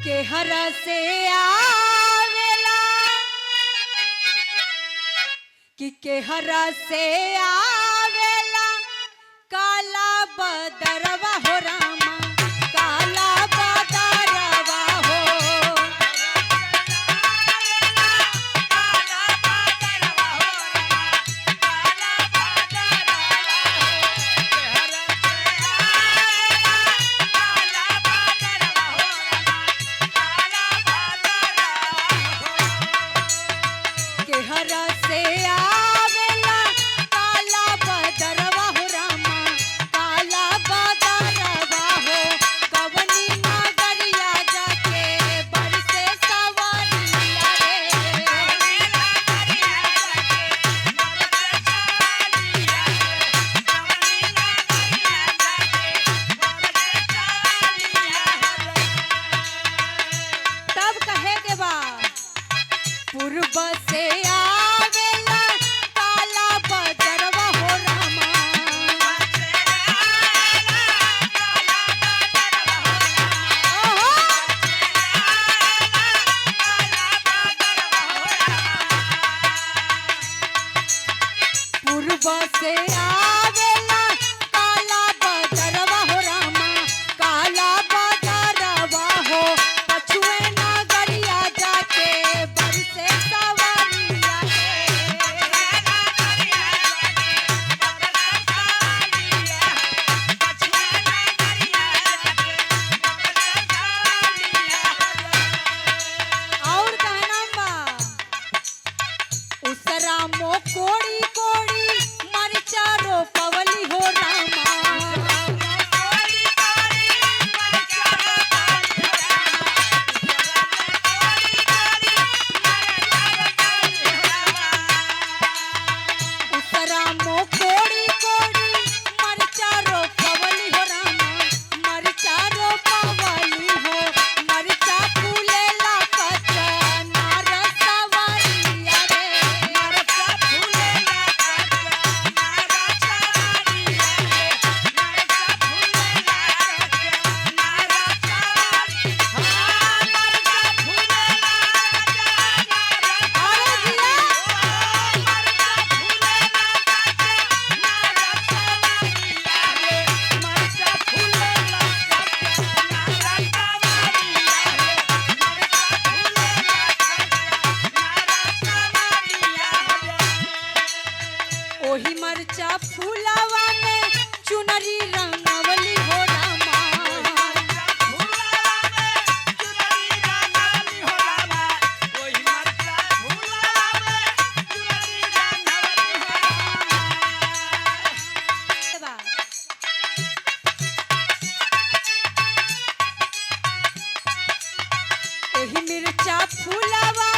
के हरा से आवेला कि हरा से आवेला काला बदरवा हो रामा काला बदरवा हो हरा से आवेला काला बदरवा हो रामा काला बदरवा हो कवनी नगरिया जाके बरसे सवरिया तब कहे के बा पूर्व से आवेला काला बदरवा हो रामा पूर्व से आवेला काला बदरवा हो रामा काला बदरवा हो पछुए नगरिया जाके बरसे सवरिया और कहना बा उसरा मो कोड़ी कोड़ी मरचा रो पवली हो रामा उसरा मो कोड़ी कोड़ी मरचा रो पवली हो रामा मरचा रो पवली हो मरचा फूलेला कच्चा नार सवरिया रे मरचा फूलेला ओही मरचा फूलावा में चुनरी रंगवली हो रामा एही मिर्चा फूलावा